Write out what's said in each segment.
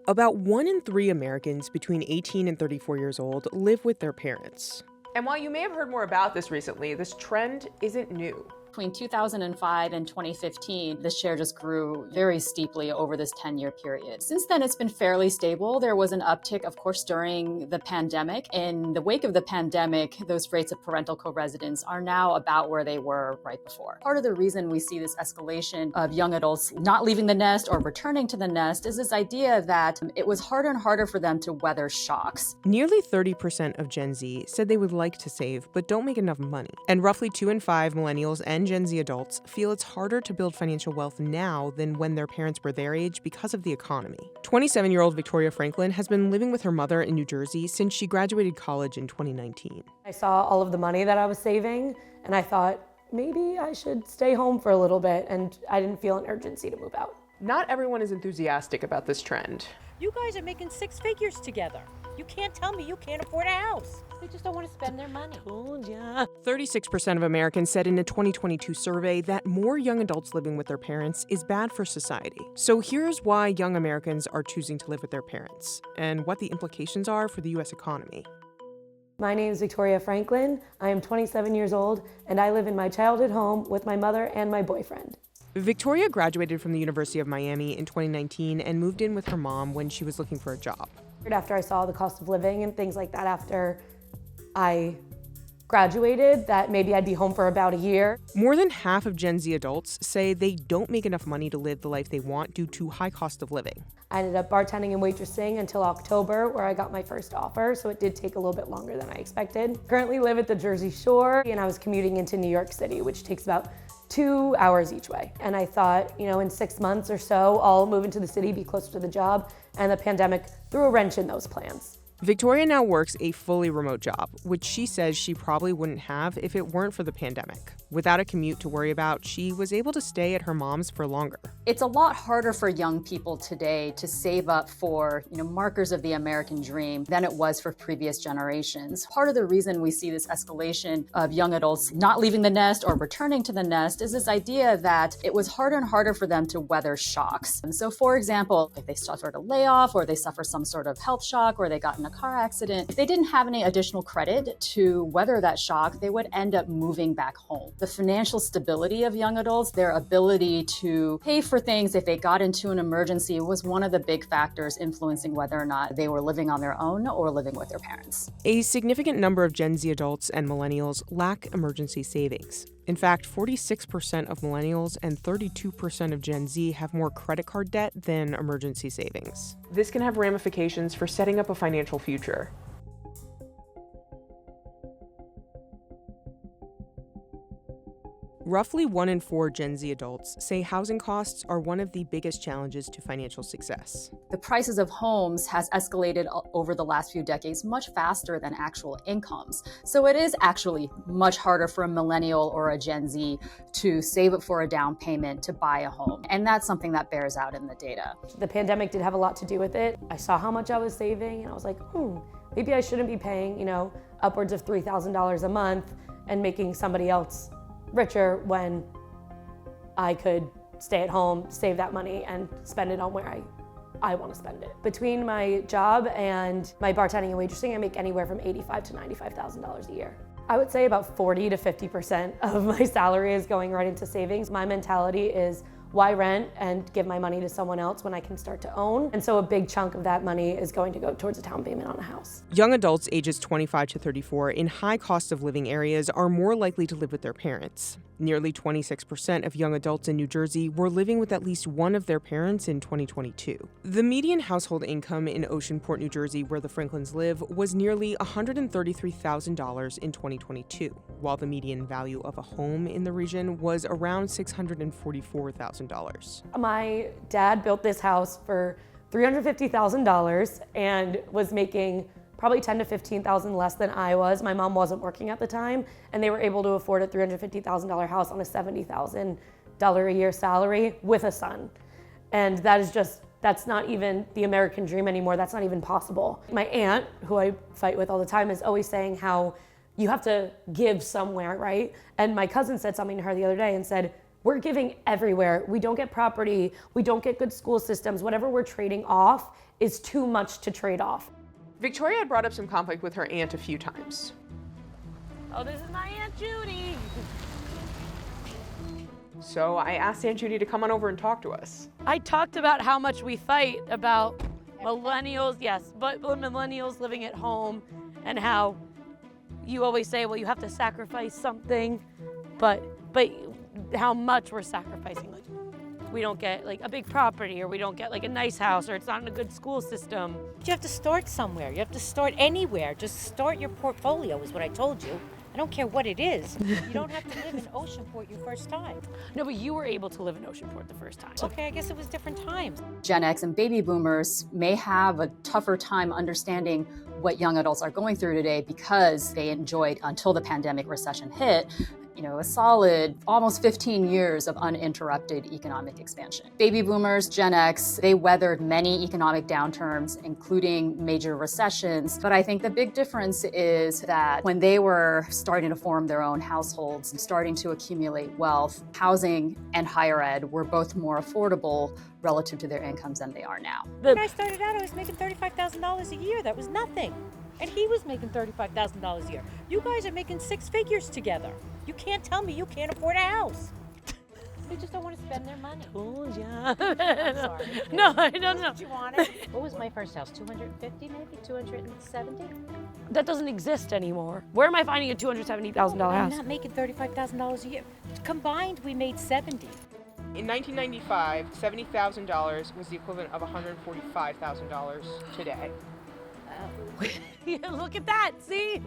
About 1 in 3 Americans between 18 and 34 years old live with their parents. And while you may have heard more about this recently, this trend isn't new. Between 2005 and 2015, the share just grew very steeply over this 10-year period. Since then, it's been fairly stable. There was an uptick, of course, during the pandemic. In the wake of the pandemic, those rates of parental co-residence are now about where they were right before. Part of the reason we see this escalation of young adults not leaving the nest or returning to the nest is this idea that it was harder and harder for them to weather shocks. Nearly 30% of Gen Z said they would like to save, but don't make enough money. And roughly 2 in 5 millennials and Gen Z adults feel it's harder to build financial wealth now than when their parents were their age because of the economy. 27-year-old Victoria Franklin has been living with her mother in New Jersey since she graduated college in 2019. I saw all of the money that I was saving, and I thought, maybe I should stay home for a little bit, and I didn't feel an urgency to move out. Not everyone is enthusiastic about this trend. You guys are making 6 figures together. You can't tell me you can't afford a house. They just don't want to spend their money. Told ya. 36% of Americans said in a 2022 survey that more young adults living with their parents is bad for society. So here's why young Americans are choosing to live with their parents, and what the implications are for the U.S. economy. My name is Victoria Franklin. I am 27 years old, and I live in my childhood home with my mother and my boyfriend. Victoria graduated from the University of Miami in 2019 and moved in with her mom when she was looking for a job. After I saw the cost of living and things like that after I graduated, that maybe I'd be home for about a year. More than half of Gen Z adults say they don't make enough money to live the life they want due to high cost of living. I ended up bartending and waitressing until October, where I got my first offer, so it did take a little bit longer than I expected. Currently live at the Jersey Shore, and I was commuting into New York City, which takes about 2 hours each way. And I thought, in 6 months or so, I'll move into the city, be closer to the job, and the pandemic threw a wrench in those plans. Victoria now works a fully remote job, which she says she probably wouldn't have if it weren't for the pandemic. Without a commute to worry about, she was able to stay at her mom's for longer. It's a lot harder for young people today to save up for, markers of the American dream than it was for previous generations. Part of the reason we see this escalation of young adults not leaving the nest or returning to the nest is this idea that it was harder and harder for them to weather shocks. And so, for example, if they suffered a layoff or they suffer some sort of health shock or they got in a car accident, if they didn't have any additional credit to weather that shock, they would end up moving back home. The financial stability of young adults, their ability to pay for things if they got into an emergency, was one of the big factors influencing whether or not they were living on their own or living with their parents. A significant number of Gen Z adults and millennials lack emergency savings. In fact, 46% of millennials and 32% of Gen Z have more credit card debt than emergency savings. This can have ramifications for setting up a financial future. Roughly 1 in 4 Gen Z adults say housing costs are one of the biggest challenges to financial success. The prices of homes has escalated over the last few decades much faster than actual incomes. So it is actually much harder for a millennial or a Gen Z to save up for a down payment to buy a home. And that's something that bears out in the data. The pandemic did have a lot to do with it. I saw how much I was saving, and I was like, maybe I shouldn't be paying, upwards of $3,000 a month and making somebody else richer when I could stay at home, save that money, and spend it on where I want to spend it. Between my job and my bartending and waitressing, I make anywhere from $85,000 to $95,000 a year. I would say about 40 to 50% of my salary is going right into savings. My mentality is, why rent and give my money to someone else when I can start to own? And so a big chunk of that money is going to go towards a down payment on a house. Young adults ages 25 to 34 in high cost of living areas are more likely to live with their parents. Nearly 26% of young adults in New Jersey were living with at least one of their parents in 2022. The median household income in Oceanport, New Jersey, where the Franklins live, was nearly $133,000 in 2022, while the median value of a home in the region was around $644,000. My dad built this house for $350,000 and was making probably $10,000 to $15,000 less than I was. My mom wasn't working at the time, and they were able to afford a $350,000 house on a $70,000 a year salary with a son. And that's not even the American dream anymore. That's not even possible. My aunt, who I fight with all the time, is always saying how you have to give somewhere, right? And my cousin said something to her the other day and said, We're giving everywhere. We don't get property. We don't get good school systems. Whatever we're trading off is too much to trade off. Victoria had brought up some conflict with her aunt a few times. Oh, this is my Aunt Judy. So I asked Aunt Judy to come on over and talk to us. I talked about how much we fight about millennials, yes, but millennials living at home, and how you always say, well, you have to sacrifice something, but how much we're sacrificing. Like, we don't get like a big property, or we don't get like a nice house, or it's not in a good school system. You have to start somewhere. You have to start anywhere. Just start your portfolio is what I told you. I don't care what it is. You don't have to live in Oceanport your first time. No, but you were able to live in Oceanport the first time. Okay, I guess it was different times. Gen X and baby boomers may have a tougher time understanding what young adults are going through today because they enjoyed, until the pandemic recession hit, a solid almost 15 years of uninterrupted economic expansion. Baby boomers, Gen X, they weathered many economic downturns, including major recessions. But I think the big difference is that when they were starting to form their own households and starting to accumulate wealth, housing and higher ed were both more affordable relative to their incomes than they are now. When I started out, I was making $35,000 a year. That was nothing. And he was making $35,000 a year. You guys are making six figures together. You can't tell me you can't afford a house. They just don't want to spend their money. Oh, I'm yeah. sorry. No, I don't know. What you wanted? What was my first house? 250 maybe? 270? That doesn't exist anymore. Where am I finding a $270,000 I'm house? not making $35,000 a year. Combined, we made 70. In 1995, $70,000 was the equivalent of $145,000 today. Yeah, look at that, see?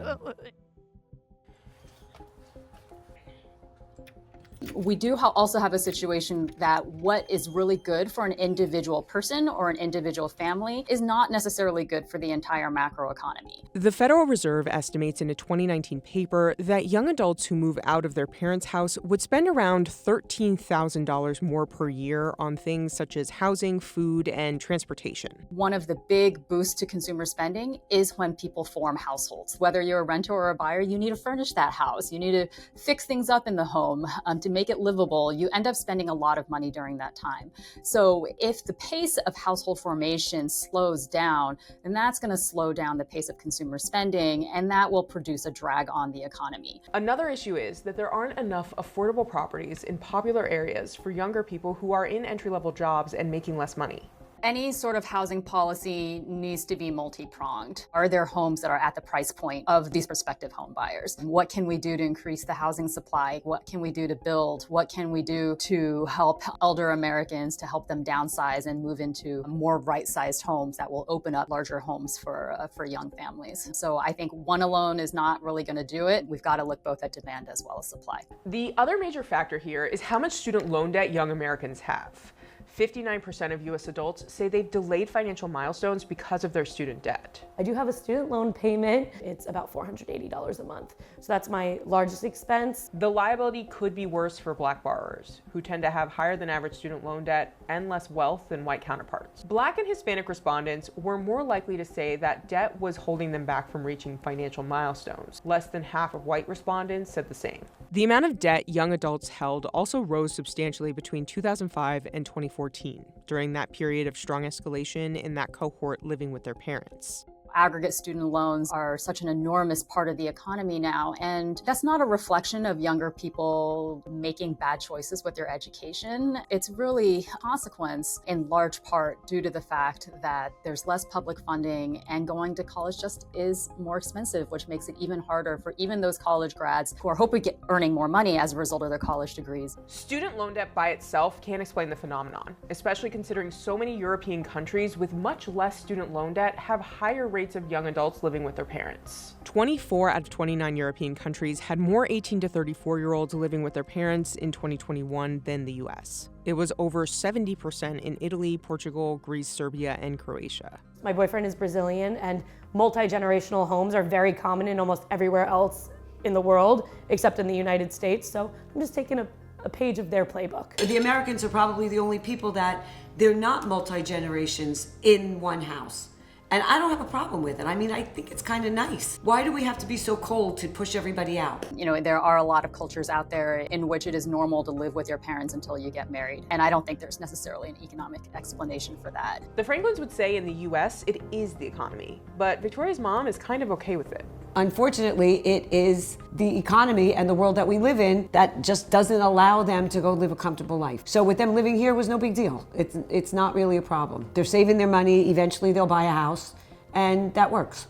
We do also have a situation that what is really good for an individual person or an individual family is not necessarily good for the entire macroeconomy. The Federal Reserve estimates in a 2019 paper that young adults who move out of their parents' house would spend around $13,000 more per year on things such as housing, food, and transportation. One of the big boosts to consumer spending is when people form households. Whether you're a renter or a buyer, you need to furnish that house. You need to fix things up in the home to make it livable. You end up spending a lot of money during that time. So if the pace of household formation slows down, then that's going to slow down the pace of consumer spending, and that will produce a drag on the economy. Another issue is that there aren't enough affordable properties in popular areas for younger people who are in entry-level jobs and making less money. Any sort of housing policy needs to be multi-pronged. Are there homes that are at the price point of these prospective home buyers? What can we do to increase the housing supply? What can we do to build? What can we do to help elder Americans, to help them downsize and move into more right-sized homes that will open up larger homes for young families? So I think one alone is not really going to do it. We've got to look both at demand as well as supply. The other major factor here is how much student loan debt young Americans have. 59% of U.S. adults say they've delayed financial milestones because of their student debt. I do have a student loan payment. It's about $480 a month. So that's my largest expense. The liability could be worse for Black borrowers, who tend to have higher than average student loan debt and less wealth than white counterparts. Black and Hispanic respondents were more likely to say that debt was holding them back from reaching financial milestones. Less than half of white respondents said the same. The amount of debt young adults held also rose substantially between 2005 and 2014, during that period of strong escalation in that cohort living with their parents. Aggregate student loans are such an enormous part of the economy now, and that's not a reflection of younger people making bad choices with their education. It's really a consequence in large part due to the fact that there's less public funding and going to college just is more expensive, which makes it even harder for even those college grads who are hoping to get earning more money as a result of their college degrees. Student loan debt by itself can't explain the phenomenon, especially considering so many European countries with much less student loan debt have higher rates of young adults living with their parents. 24 out of 29 European countries had more 18 to 34-year-olds living with their parents in 2021 than the US. It was over 70% in Italy, Portugal, Greece, Serbia, and Croatia. My boyfriend is Brazilian, and multi-generational homes are very common in almost everywhere else in the world, except in the United States. So I'm just taking a page of their playbook. The Americans are probably the only people that they're not multi-generations in one house. And I don't have a problem with it. I mean, I think it's kind of nice. Why do we have to be so cold to push everybody out? You know, there are a lot of cultures out there in which it is normal to live with your parents until you get married. And I don't think there's necessarily an economic explanation for that. The Franklins would say in the US, it is the economy, but Victoria's mom is kind of okay with it. Unfortunately, it is the economy and the world that we live in that just doesn't allow them to go live a comfortable life. So with them living here was no big deal. It's not really a problem. They're saving their money, eventually they'll buy a house, and that works.